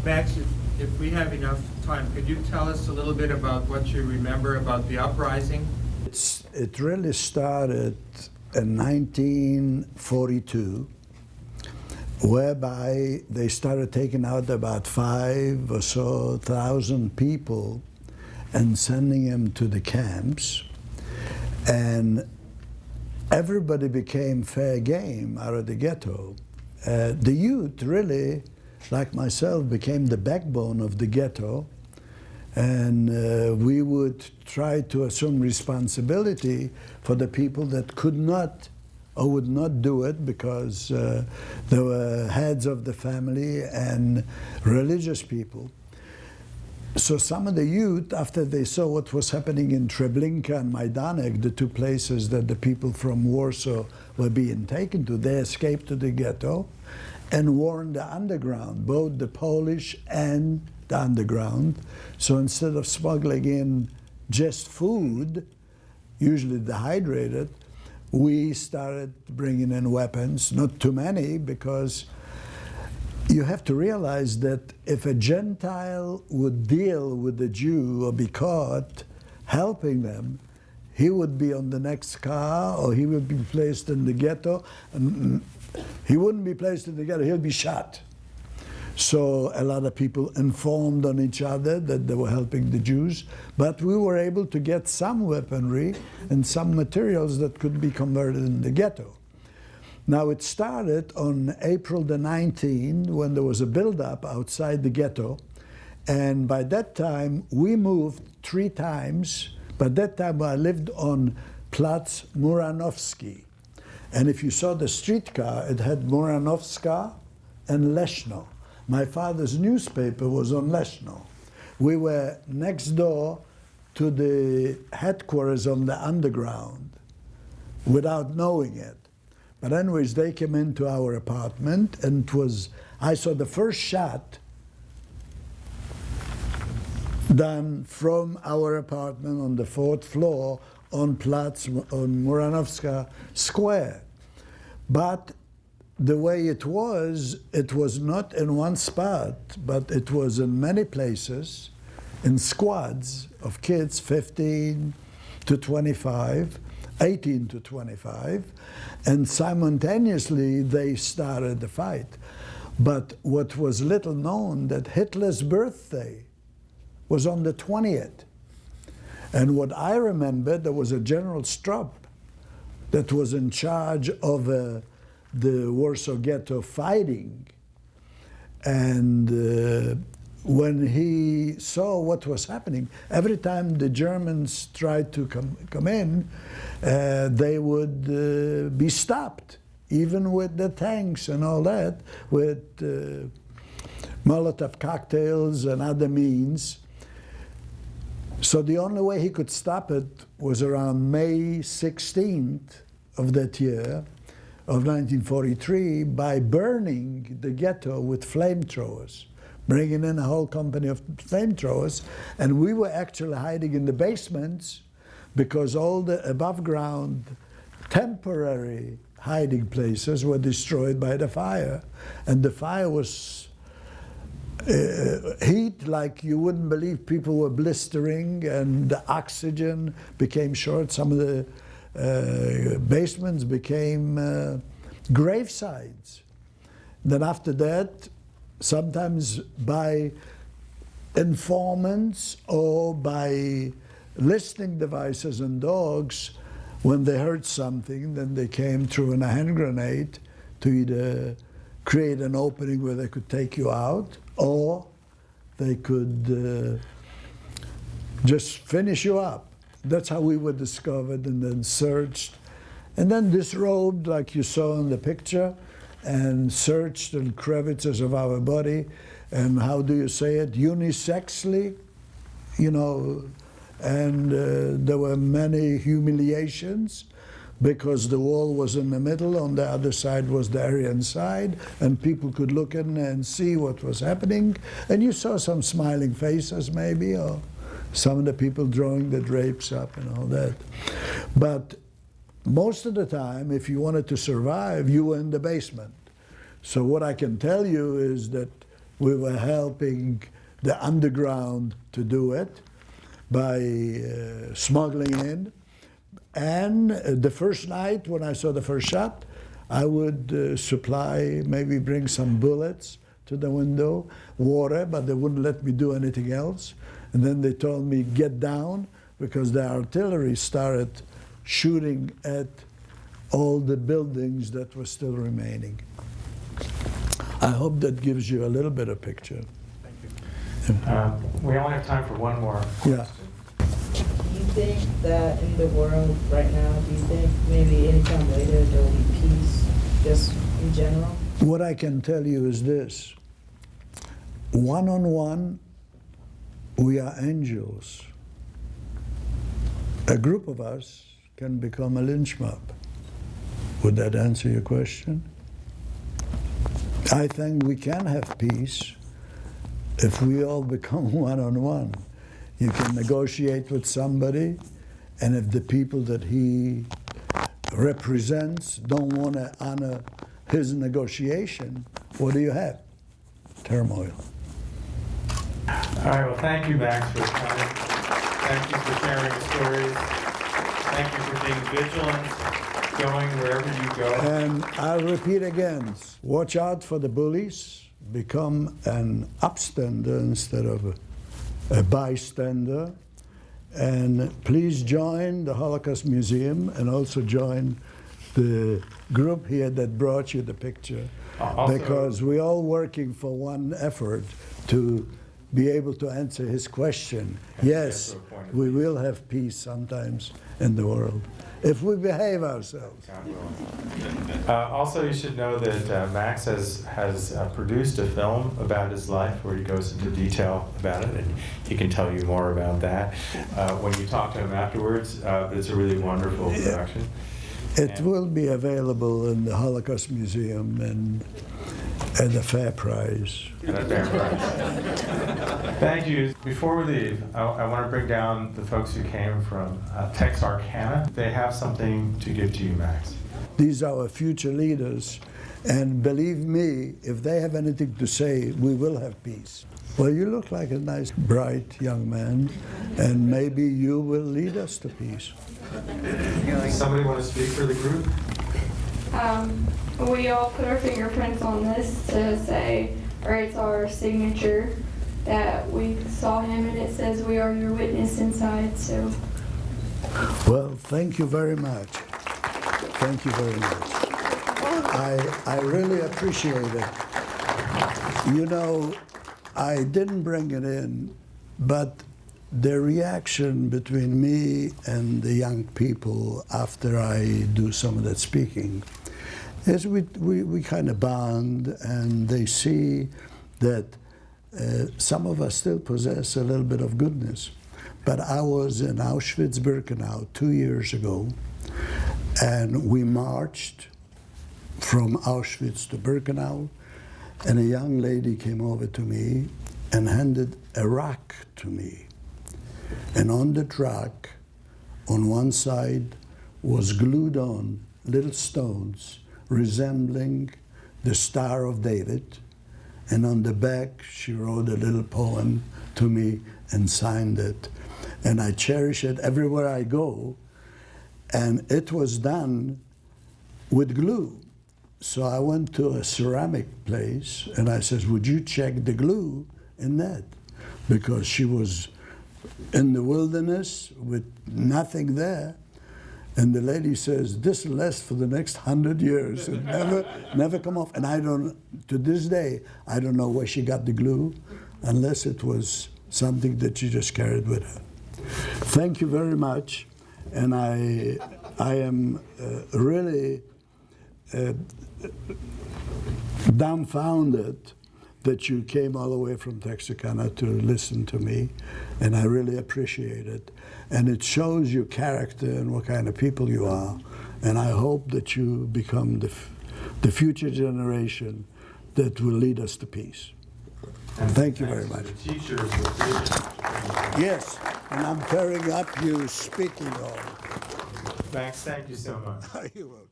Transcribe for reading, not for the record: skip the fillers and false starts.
Max, if we have enough time, could you tell us a little bit about what you remember about the uprising? It really started in 1942, whereby they started taking out about 5,000 or so people and sending them to the camps. And everybody became fair game out of the ghetto. The youth really, like myself, became the backbone of the ghetto. And we would try to assume responsibility for the people that could not or would not do it because they were heads of the family and religious people. So some of the youth, after they saw what was happening in Treblinka and Majdanek, the two places that the people from Warsaw were being taken to, they escaped to the ghetto and warned the underground, both the Polish and the underground. So instead of smuggling in just food, usually dehydrated, we started bringing in weapons, not too many, because you have to realize that if a Gentile would deal with a Jew or be caught helping them, he would be on the next car or he would be placed in the ghetto. And he wouldn't be placed in the ghetto, he'll be shot. So a lot of people informed on each other that they were helping the Jews, but we were able to get some weaponry and some materials that could be converted in the ghetto. Now it started on April the 19th when there was a buildup outside the ghetto, and by that time we moved 3 times. By that time I lived on Platz Muranowski, and if you saw the streetcar, it had Muranowska and Leszno. My father's newspaper was on Leszno. We were next door to the headquarters on the underground without knowing it. But anyways, they came into our apartment, and I saw the first shot done from our apartment on the 4th floor on Platz, on Muranowska Square. But the way it was not in one spot, but it was in many places, in squads of kids, 15 to 25, 18 to 25, and simultaneously they started the fight. But what was little known, that Hitler's birthday was on the 20th. And what I remember, there was a General Stropp that was in charge of the Warsaw Ghetto fighting. And when he saw what was happening, every time the Germans tried to come in, they would be stopped, even with the tanks and all that, with Molotov cocktails and other means. So the only way he could stop it was around May 16th of that year, of 1943, by burning the ghetto with flamethrowers, bringing in a whole company of flamethrowers. And we were actually hiding in the basements because all the above ground temporary hiding places were destroyed by the fire. And the fire was heat like you wouldn't believe. People were blistering and the oxygen became short. Some of the basements became gravesides. Then after that, sometimes by informants or by listening devices and dogs, when they heard something, then they came through a hand grenade to either create an opening where they could take you out, or they could just finish you up. That's how we were discovered and then searched. And then disrobed, like you saw in the picture, and searched in crevices of our body, and how do you say it, unisexually, you know, and there were many humiliations because the wall was in the middle, on the other side was the Aryan side, and people could look in and see what was happening, and you saw some smiling faces maybe, or some of the people drawing the drapes up and all that. But most of the time, if you wanted to survive, you were in the basement. So what I can tell you is that we were helping the underground to do it by smuggling in. And the first night when I saw the first shot, I would supply, maybe bring some bullets to the window, water, but they wouldn't let me do anything else. And then they told me, get down, because the artillery started shooting at all the buildings that were still remaining. I hope that gives you a little bit of picture. Thank you. We only have time for one more Yeah. question. Do you think that in the world right now, do you think maybe anytime later there will be peace, just in general? What I can tell you is this. One-on-one, we are angels. A group of us can become a lynch mob. Would that answer your question? I think we can have peace if we all become one-on-one. You can negotiate with somebody, and if the people that he represents don't want to honor his negotiation, what do you have? Turmoil. All right, well, thank you, Max, for coming. Thank you for sharing your stories. Thank you for being vigilant, going wherever you go. And I'll repeat again, watch out for the bullies, become an upstander instead of a bystander, and please join the Holocaust Museum and also join the group here that brought you the picture, because we're all working for one effort to be able to answer his question. Yes, we will have peace sometimes in the world if we behave ourselves. Also, you should know that Max has produced a film about his life where he goes into detail about it, and he can tell you more about that when you talk to him afterwards. But it's a really wonderful production. It will be available in the Holocaust Museum and at a fair price. At a fair price. Thank you. Before we leave, I want to bring down the folks who came from Texarkana. They have something to give to you, Max. These are our future leaders, and believe me, if they have anything to say, we will have peace. Well, you look like a nice, bright young man, and maybe you will lead us to peace. Somebody want to speak for the group? We all put our fingerprints on this to say, or it's our signature that we saw him, and it says we are your witness inside. So, Well, thank you very much. Thank you very much. I really appreciate it. You know, I didn't bring it in, but the reaction between me and the young people after I do some of that speaking is we kind of bond, and they see that some of us still possess a little bit of goodness. But I was in Auschwitz-Birkenau 2 years ago, and we marched from Auschwitz to Birkenau, and a young lady came over to me and handed a rock to me. And on the rock, on one side, was glued on little stones resembling the Star of David, and on the back she wrote a little poem to me and signed it. And I cherish it everywhere I go, and it was done with glue. So I went to a ceramic place and I said, would you check the glue in that? Because she was in the wilderness with nothing there. And the lady says, this will last for the next 100 years. It never come off. And I don't, to this day, I don't know where she got the glue, unless it was something that she just carried with her. Thank you very much. And I am really dumbfounded that you came all the way from Texarkana to listen to me, and I really appreciate it. And it shows your character and what kind of people you are, and I hope that you become the future generation that will lead us to peace. And thank you very much. The teachers were Yes, and I'm tearing up you speaking on. Max, thank you so much. You're welcome.